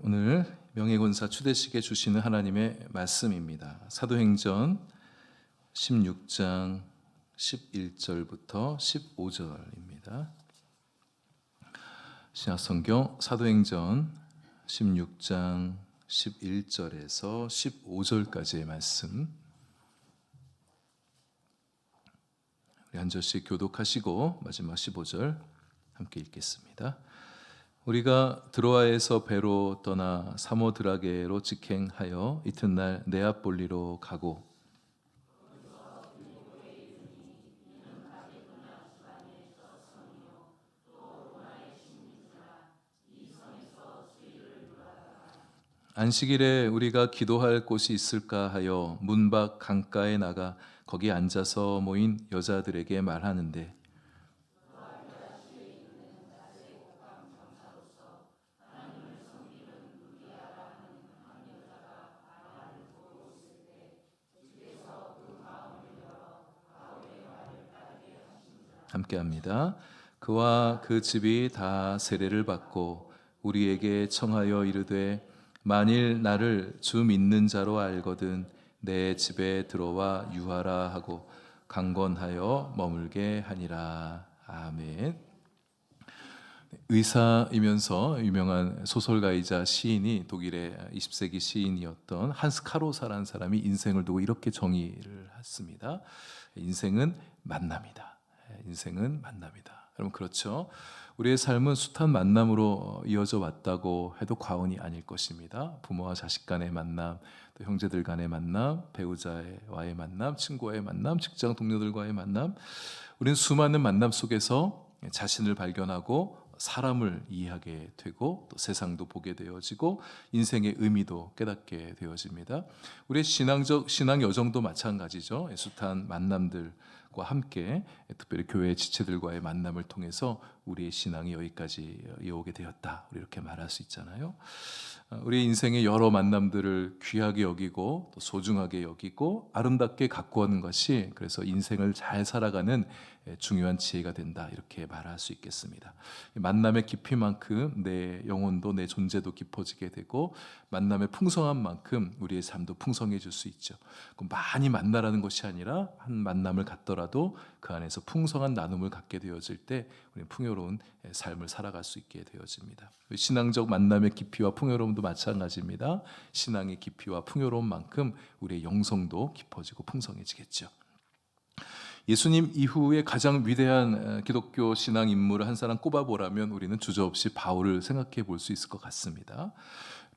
오늘 명예군사 추대식에 주시는 하나님의 말씀입니다. 사도행전 16장 11절부터 15절입니다. 신약성경 사도행전 16장 11절에서 15절까지의 말씀, 우리 한 절씩 교독하시고 마지막 15절 함께 읽겠습니다. 우리가 드로아에서 배로 떠나 사모드라게로 직행하여 이튿날 네아폴리로 가고 안식일에 우리가 기도할 곳이 있을까 하여 문 밖 강가에 나가 거기 앉아서 모인 여자들에게 말하는데 함께합니다. 그와 그 집이 다 세례를 받고 우리에게 청하여 이르되 만일 나를 주 믿는 자로 알거든 내 집에 들어와 유하라 하고 강권하여 머물게 하니라. 아멘. 의사이면서 유명한 소설가이자 시인이 독일의 20세기 시인이었던 한스 카로사라는 사람이 인생을 두고 이렇게 정의를 했습니다. 인생은 만남이다. 인생은 만남이다. 여러분 그렇죠? 우리의 삶은 숱한 만남으로 이어져 왔다고 해도 과언이 아닐 것입니다. 부모와 자식 간의 만남, 또 형제들 간의 만남, 배우자와의 만남, 친구와의 만남, 직장 동료들과의 만남. 우리는 수많은 만남 속에서 자신을 발견하고 사람을 이해하게 되고 또 세상도 보게 되어지고 인생의 의미도 깨닫게 되어집니다. 우리의 신앙 여정도 마찬가지죠. 숱한 만남들과 함께 특별히 교회 지체들과의 만남을 통해서 우리의 신앙이 여기까지 이어오게 되었다. 이렇게 말할 수 있잖아요. 우리 인생의 여러 만남들을 귀하게 여기고 또 소중하게 여기고 아름답게 가꾸는 것이 그래서 인생을 잘 살아가는 중요한 지혜가 된다. 이렇게 말할 수 있겠습니다. 만남의 깊이만큼 내 영혼도 내 존재도 깊어지게 되고 만남의 풍성한 만큼 우리의 삶도 풍성해질 수 있죠. 많이 만나라는 것이 아니라 한 만남을 갖더라도 그 안에서 풍성한 나눔을 갖게 되어질 때 우리는 풍요로운 삶을 살아갈 수 있게 되어집니다. 신앙적 만남의 깊이와 풍요로움도 마찬가지입니다. 신앙의 깊이와 풍요로운 만큼 우리의 영성도 깊어지고 풍성해지겠죠. 예수님 이후에 가장 위대한 기독교 신앙 인물을 한 사람 꼽아보라면 우리는 주저없이 바울을 생각해 볼 수 있을 것 같습니다.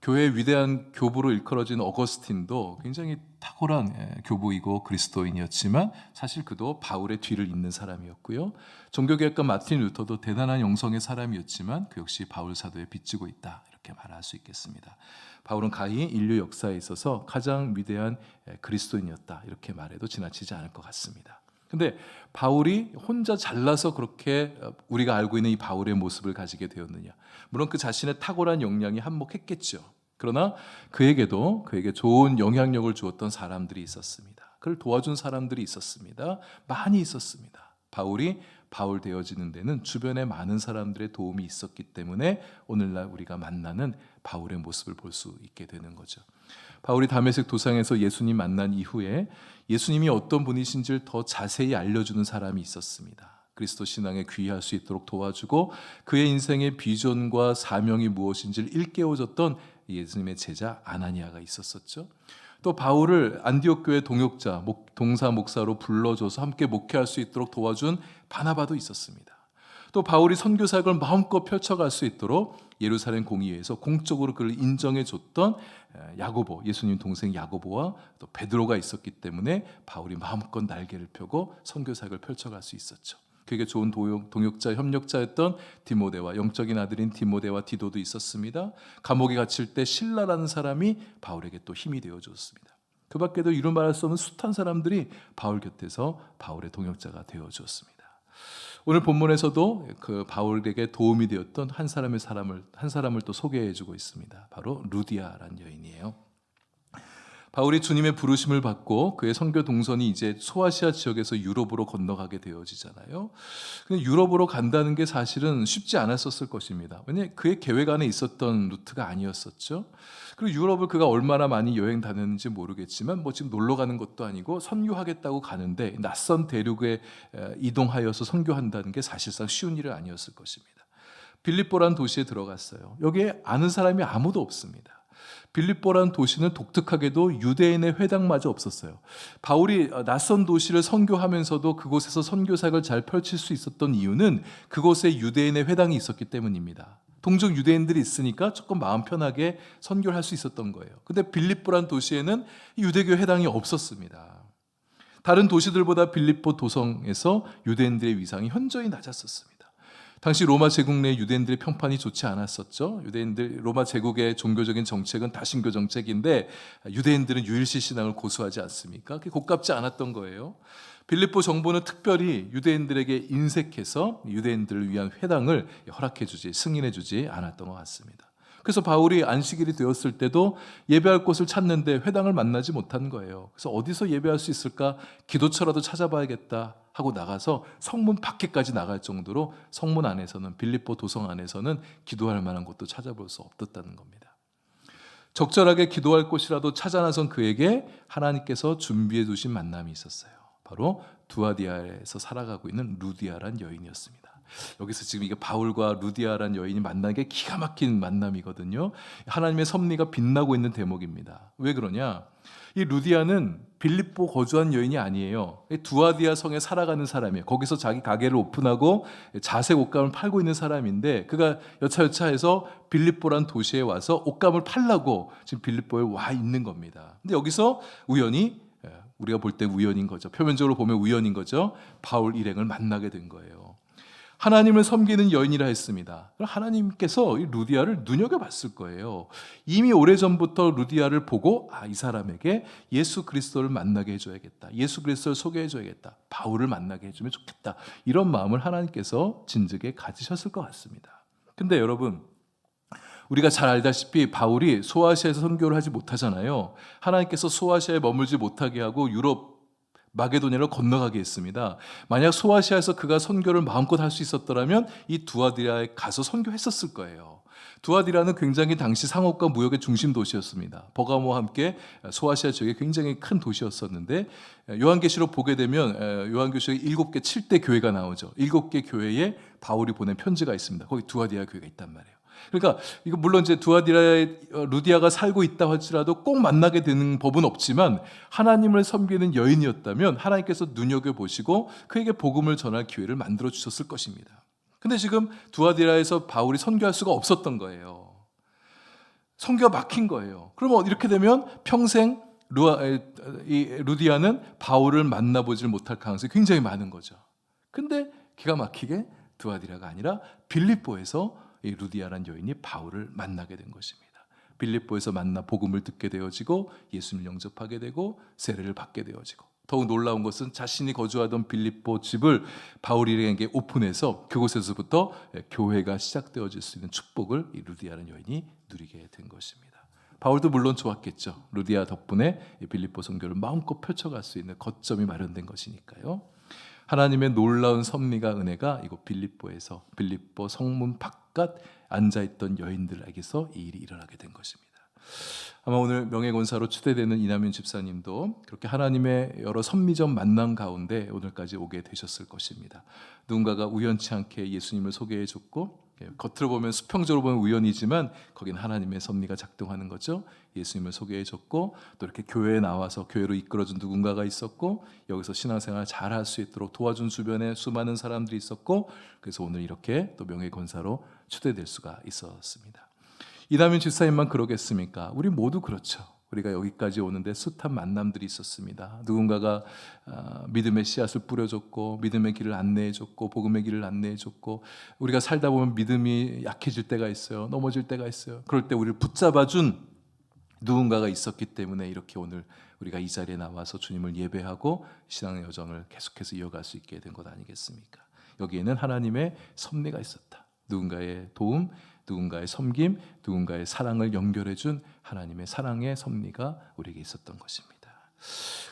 교회의 위대한 교부로 일컬어진 어거스틴도 굉장히 탁월한 교부이고 그리스도인이었지만 사실 그도 바울의 뒤를 잇는 사람이었고요. 종교개혁가 마틴 루터도 대단한 영성의 사람이었지만 그 역시 바울 사도에 빚지고 있다. 이렇게 말할 수 있겠습니다. 바울은 가히 인류 역사에 있어서 가장 위대한 그리스도인이었다. 이렇게 말해도 지나치지 않을 것 같습니다. 근데 바울이 혼자 잘나서 그렇게 우리가 알고 있는 이 바울의 모습을 가지게 되었느냐? 물론 그 자신의 탁월한 역량이 한몫했겠죠. 그러나 그에게 좋은 영향력을 주었던 사람들이 있었습니다. 그를 도와준 사람들이 있었습니다. 많이 있었습니다. 바울이 바울 되어지는 데는 주변에 많은 사람들의 도움이 있었기 때문에 오늘날 우리가 만나는 바울의 모습을 볼 수 있게 되는 거죠. 바울이 다메섹 도상에서 예수님 만난 이후에 예수님이 어떤 분이신지를 더 자세히 알려주는 사람이 있었습니다. 그리스도 신앙에 귀의할 수 있도록 도와주고 그의 인생의 비전과 사명이 무엇인지를 일깨워줬던 예수님의 제자 아나니아가 있었었죠. 또 바울을 안디옥 교회 동역자, 동사 목사로 불러줘서 함께 목회할 수 있도록 도와준 바나바도 있었습니다. 또 바울이 선교 사역을 마음껏 펼쳐갈 수 있도록 예루살렘 공의회에서 공적으로 그를 인정해줬던 야고보, 예수님 동생 야고보와 또 베드로가 있었기 때문에 바울이 마음껏 날개를 펴고 선교 사역을 펼쳐갈 수 있었죠. 그에게 좋은 동역자, 협력자였던 디모데와 영적인 아들인 디모데와 디도도 있었습니다. 감옥에 갇힐 때 실라라는 사람이 바울에게 또 힘이 되어줬습니다. 그 밖에도 이루 말할 수 없는 숱한 사람들이 바울 곁에서 바울의 동역자가 되어주었습니다. 오늘 본문에서도 그 바울에게 도움이 되었던 한 사람을 또 소개해주고 있습니다. 바로 루디아라는 여인이에요. 바울이 주님의 부르심을 받고 그의 선교 동선이 이제 소아시아 지역에서 유럽으로 건너가게 되어지잖아요. 근데 유럽으로 간다는 게 사실은 쉽지 않았었을 것입니다. 왜냐하면 그의 계획 안에 있었던 루트가 아니었었죠. 그리고 유럽을 그가 얼마나 많이 여행 다녔는지 모르겠지만 뭐 지금 놀러 가는 것도 아니고 선교하겠다고 가는데 낯선 대륙에 이동하여서 선교한다는 게 사실상 쉬운 일은 아니었을 것입니다. 빌립보란 도시에 들어갔어요. 여기에 아는 사람이 아무도 없습니다. 빌립보란 도시는 독특하게도 유대인의 회당마저 없었어요. 바울이 낯선 도시를 선교하면서도 그곳에서 선교사역을 잘 펼칠 수 있었던 이유는 그곳에 유대인의 회당이 있었기 때문입니다. 동족 유대인들이 있으니까 조금 마음 편하게 선교를 할 수 있었던 거예요. 근데 빌립보란 도시에는 유대교 회당이 없었습니다. 다른 도시들보다 빌립보 도성에서 유대인들의 위상이 현저히 낮았었습니다. 당시 로마 제국 내 유대인들의 평판이 좋지 않았었죠. 로마 제국의 종교적인 정책은 다신교 정책인데 유대인들은 유일시 신앙을 고수하지 않습니까? 그게 고깝지 않았던 거예요. 빌립보 정부는 특별히 유대인들에게 인색해서 유대인들을 위한 회당을 승인해 주지 않았던 것 같습니다. 그래서 바울이 안식일이 되었을 때도 예배할 곳을 찾는데 회당을 만나지 못한 거예요. 그래서 어디서 예배할 수 있을까? 기도처라도 찾아봐야겠다 하고 나가서 성문 밖에까지 나갈 정도로 성문 안에서는, 빌립보 도성 안에서는 기도할 만한 곳도 찾아볼 수 없었다는 겁니다. 적절하게 기도할 곳이라도 찾아 나선 그에게 하나님께서 준비해 두신 만남이 있었어요. 바로 두아디아에서 살아가고 있는 루디아란 여인이었습니다. 여기서 지금 이게 바울과 루디아란 여인이 만난 게 기가 막힌 만남이거든요. 하나님의 섭리가 빛나고 있는 대목입니다. 왜 그러냐? 이 루디아는 빌립보 거주한 여인이 아니에요. 두아디아 성에 살아가는 사람이에요. 거기서 자기 가게를 오픈하고 자색 옷감을 팔고 있는 사람인데 그가 여차여차해서 빌립보란 도시에 와서 옷감을 팔라고 지금 빌립보에 와 있는 겁니다. 근데 여기서 우연히, 우리가 볼 때 우연인 거죠. 표면적으로 보면 우연인 거죠. 바울 일행을 만나게 된 거예요. 하나님을 섬기는 여인이라 했습니다. 하나님께서 이 루디아를 눈여겨봤을 거예요. 이미 오래전부터 루디아를 보고 이 사람에게 예수 그리스도를 만나게 해줘야겠다. 예수 그리스도를 소개해줘야겠다. 바울을 만나게 해주면 좋겠다. 이런 마음을 하나님께서 진즉에 가지셨을 것 같습니다. 근데 여러분, 우리가 잘 알다시피 바울이 소아시아에서 선교를 하지 못하잖아요. 하나님께서 소아시아에 머물지 못하게 하고 유럽 마게도냐로 건너가게 했습니다. 만약 소아시아에서 그가 선교를 마음껏 할 수 있었더라면 이 두아디라에 가서 선교했었을 거예요. 두아디라는 굉장히 당시 상업과 무역의 중심 도시였습니다. 버가모와 함께 소아시아 지역에 굉장히 큰 도시였었는데 요한계시록 보게 되면 요한계시록 7개 7대 교회가 나오죠. 7개 교회에 바울이 보낸 편지가 있습니다. 거기 두아디라 교회가 있단 말이에요. 그러니까 이거 물론 이제 두아디라에 루디아가 살고 있다 할지라도 꼭 만나게 되는 법은 없지만 하나님을 섬기는 여인이었다면 하나님께서 눈여겨보시고 그에게 복음을 전할 기회를 만들어 주셨을 것입니다. 근데 지금 두아디라에서 바울이 선교할 수가 없었던 거예요. 선교가 막힌 거예요. 그러면 이렇게 되면 평생 루디아는 바울을 만나보질 못할 가능성이 굉장히 많은 거죠. 근데 기가 막히게 두아디라가 아니라 빌립보에서 이 루디아란 여인이 바울을 만나게 된 것입니다. 빌립보에서 만나 복음을 듣게 되어지고 예수님을 영접하게 되고 세례를 받게 되어지고, 더욱 놀라운 것은 자신이 거주하던 빌립보 집을 바울에게 오픈해서 그곳에서부터 교회가 시작되어질 수 있는 축복을 이 루디아라는 여인이 누리게 된 것입니다. 바울도 물론 좋았겠죠. 루디아 덕분에 빌립보 선교를 마음껏 펼쳐갈 수 있는 거점이 마련된 것이니까요. 하나님의 놀라운 섭리가 은혜가 이곳 빌립보 성문 바깥 앉아있던 여인들에게서 이 일이 일어나게 된 것입니다. 아마 오늘 명예권사로 추대되는 이남윤 집사님도 그렇게 하나님의 여러 섭리적 만남 가운데 오늘까지 오게 되셨을 것입니다. 누군가가 우연치 않게 예수님을 소개해줬고, 겉으로 보면 수평적으로 보면 우연이지만 거긴 하나님의 섭리가 작동하는 거죠. 예수님을 소개해줬고 또 이렇게 교회에 나와서 교회로 이끌어준 누군가가 있었고 여기서 신앙생활 잘 할 수 있도록 도와준 주변에 수많은 사람들이 있었고, 그래서 오늘 이렇게 또 명예권사로 추대될 수가 있었습니다. 이남윤 집사님만 그러겠습니까? 우리 모두 그렇죠. 우리가 여기까지 오는데 숱한 만남들이 있었습니다. 누군가가 믿음의 씨앗을 뿌려줬고 믿음의 길을 안내해줬고 복음의 길을 안내해줬고, 우리가 살다 보면 믿음이 약해질 때가 있어요. 넘어질 때가 있어요. 그럴 때 우리를 붙잡아준 누군가가 있었기 때문에 이렇게 오늘 우리가 이 자리에 나와서 주님을 예배하고 신앙의 여정을 계속해서 이어갈 수 있게 된 것 아니겠습니까? 여기에는 하나님의 섭리가 있었다. 누군가의 도움, 누군가의 섬김, 누군가의 사랑을 연결해준 하나님의 사랑의 섭리가 우리에게 있었던 것입니다.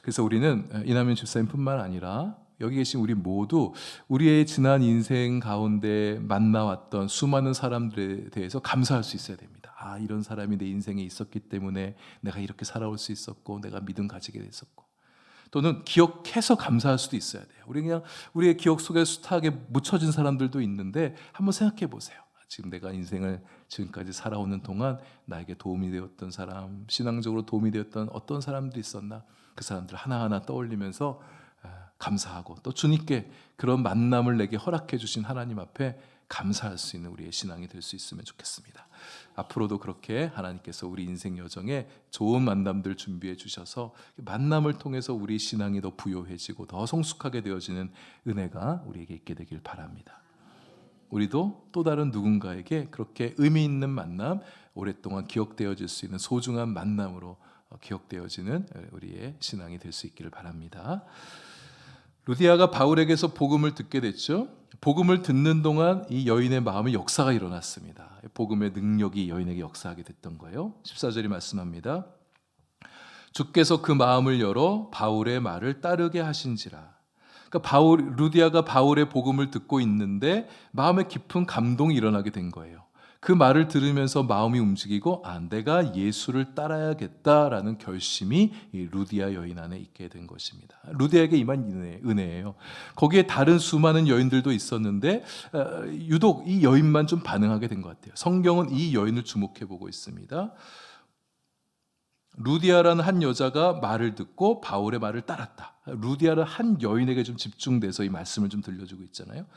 그래서 우리는 이남현 집사님뿐만 아니라 여기 계신 우리 모두 우리의 지난 인생 가운데 만나왔던 수많은 사람들에 대해서 감사할 수 있어야 됩니다. 이런 사람이 내 인생에 있었기 때문에 내가 이렇게 살아올 수 있었고 내가 믿음 가지게 됐었고, 또는 기억해서 감사할 수도 있어야 돼요. 우리 그냥 우리의 기억 속에 숱하게 묻혀진 사람들도 있는데 한번 생각해 보세요. 지금 내가 인생을 지금까지 살아오는 동안 나에게 도움이 되었던 사람, 신앙적으로 도움이 되었던 어떤 사람들이 있었나, 그 사람들 하나하나 떠올리면서 감사하고, 또 주님께 그런 만남을 내게 허락해 주신 하나님 앞에 감사할 수 있는 우리의 신앙이 될 수 있으면 좋겠습니다. 앞으로도 그렇게 하나님께서 우리 인생 여정에 좋은 만남들 준비해 주셔서 만남을 통해서 우리 신앙이 더 부요해지고 더 성숙하게 되어지는 은혜가 우리에게 있게 되길 바랍니다. 우리도 또 다른 누군가에게 그렇게 의미 있는 만남, 오랫동안 기억되어질 수 있는 소중한 만남으로 기억되어지는 우리의 신앙이 될 수 있기를 바랍니다. 루디아가 바울에게서 복음을 듣게 됐죠. 복음을 듣는 동안 이 여인의 마음에 역사가 일어났습니다. 복음의 능력이 여인에게 역사하게 됐던 거예요. 14절이 말씀합니다. 주께서 그 마음을 열어 바울의 말을 따르게 하신지라. 그러니까 루디아가 바울의 복음을 듣고 있는데 마음에 깊은 감동이 일어나게 된 거예요. 그 말을 들으면서 마음이 움직이고 내가 예수를 따라야겠다라는 결심이 이 루디아 여인 안에 있게 된 것입니다. 루디아에게 임한 은혜예요. 거기에 다른 수많은 여인들도 있었는데 유독 이 여인만 좀 반응하게 된 것 같아요. 성경은 이 여인을 주목해 보고 있습니다. 루디아라는 한 여자가 말을 듣고 바울의 말을 따랐다. 루디아는 한 여인에게 좀 집중돼서 이 말씀을 좀 들려주고 있잖아요.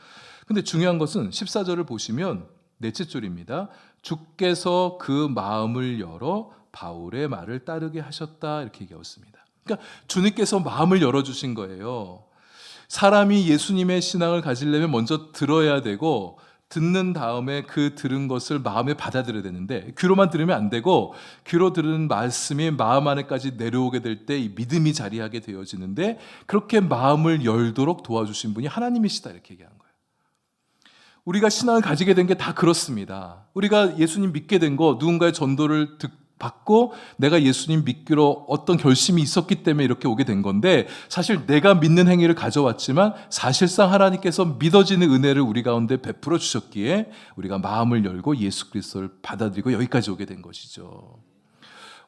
근데 중요한 것은 14절을 보시면 넷째 줄입니다. 주께서 그 마음을 열어 바울의 말을 따르게 하셨다, 이렇게 얘기하고 있습니다. 그러니까 주님께서 마음을 열어주신 거예요. 사람이 예수님의 신앙을 가지려면 먼저 들어야 되고, 듣는 다음에 그 들은 것을 마음에 받아들여야 되는데, 귀로만 들으면 안 되고 귀로 들은 말씀이 마음 안에까지 내려오게 될 때 이 믿음이 자리하게 되어지는데, 그렇게 마음을 열도록 도와주신 분이 하나님이시다, 이렇게 얘기한 거예요. 우리가 신앙을 가지게 된 게 다 그렇습니다. 우리가 예수님 믿게 된 거, 누군가의 전도를 받고 내가 예수님 믿기로 어떤 결심이 있었기 때문에 이렇게 오게 된 건데, 사실 내가 믿는 행위를 가져왔지만 사실상 하나님께서 믿어지는 은혜를 우리 가운데 베풀어 주셨기에 우리가 마음을 열고 예수 그리스도를 받아들이고 여기까지 오게 된 것이죠.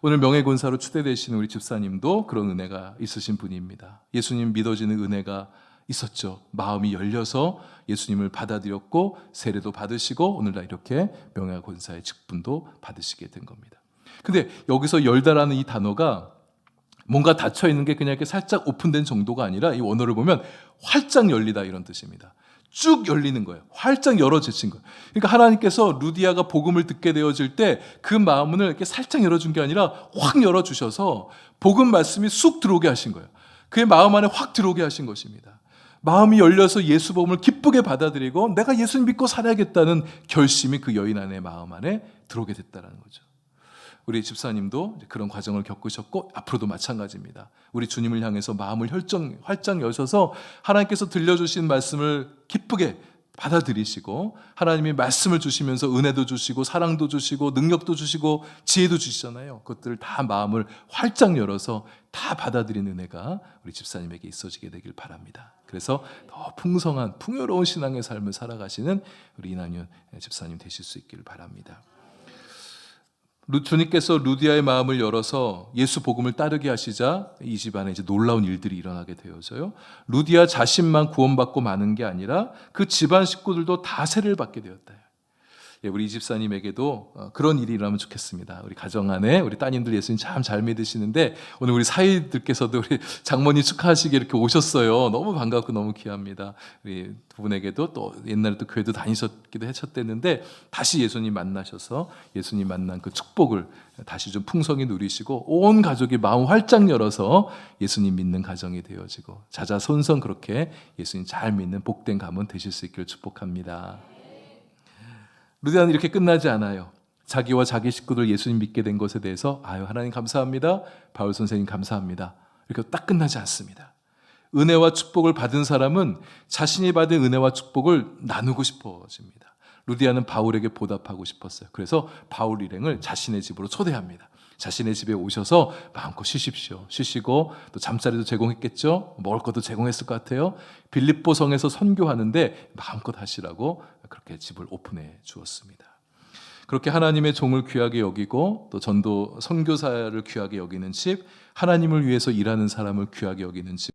오늘 명예권사로 추대되시는 우리 집사님도 그런 은혜가 있으신 분입니다. 예수님 믿어지는 은혜가 있었죠. 마음이 열려서 예수님을 받아들였고 세례도 받으시고 오늘날 이렇게 명예권사의 직분도 받으시게 된 겁니다. 근데 여기서 열다라는 이 단어가 뭔가 닫혀 있는 게 그냥 이렇게 살짝 오픈된 정도가 아니라, 이 원어를 보면 활짝 열리다, 이런 뜻입니다. 쭉 열리는 거예요. 활짝 열어지신 거예요. 그러니까 하나님께서 루디아가 복음을 듣게 되어질 때 그 마음을 이렇게 살짝 열어준 게 아니라 확 열어주셔서 복음 말씀이 쑥 들어오게 하신 거예요. 그의 마음 안에 확 들어오게 하신 것입니다. 마음이 열려서 예수 복음을 기쁘게 받아들이고 내가 예수님 믿고 살아야겠다는 결심이 그 여인 안의 마음 안에 들어오게 됐다는 거죠. 우리 집사님도 그런 과정을 겪으셨고 앞으로도 마찬가지입니다. 우리 주님을 향해서 마음을 활짝 여셔서 하나님께서 들려주신 말씀을 기쁘게 받아들이시고, 하나님이 말씀을 주시면서 은혜도 주시고 사랑도 주시고 능력도 주시고 지혜도 주시잖아요. 그것들을 다 마음을 활짝 열어서 다 받아들이는 은혜가 우리 집사님에게 있어지게 되길 바랍니다. 그래서 더 풍성한 풍요로운 신앙의 삶을 살아가시는 우리 이남윤 집사님 되실 수 있기를 바랍니다. 주님께서 루디아의 마음을 열어서 예수 복음을 따르게 하시자 이 집안에 이제 놀라운 일들이 일어나게 되어져요. 루디아 자신만 구원받고 마는 게 아니라 그 집안 식구들도 다 세례를 받게 되었다. 우리 이 집사님에게도 그런 일이 일어나면 좋겠습니다. 우리 가정 안에 우리 따님들 예수님 참 잘 믿으시는데 오늘 우리 사위들께서도 우리 장모님 축하하시게 이렇게 오셨어요. 너무 반갑고 너무 귀합니다. 우리 두 분에게도 또 옛날에 또 교회도 다니셨기도 하셨댔는데 다시 예수님 만나셔서 예수님 만난 그 축복을 다시 좀 풍성히 누리시고 온 가족이 마음 활짝 열어서 예수님 믿는 가정이 되어지고 자자손손 그렇게 예수님 잘 믿는 복된 가문 되실 수 있기를 축복합니다. 루디아는 이렇게 끝나지 않아요. 자기와 자기 식구들 예수님 믿게 된 것에 대해서 하나님 감사합니다, 바울 선생님 감사합니다, 이렇게 딱 끝나지 않습니다. 은혜와 축복을 받은 사람은 자신이 받은 은혜와 축복을 나누고 싶어집니다. 루디아는 바울에게 보답하고 싶었어요. 그래서 바울 일행을 자신의 집으로 초대합니다. 자신의 집에 오셔서 마음껏 쉬십시오. 쉬시고 또 잠자리도 제공했겠죠. 먹을 것도 제공했을 것 같아요. 빌립보 성에서 선교하는데 마음껏 하시라고 그렇게 집을 오픈해 주었습니다. 그렇게 하나님의 종을 귀하게 여기고 또 전도 선교사를 귀하게 여기는 집, 하나님을 위해서 일하는 사람을 귀하게 여기는 집,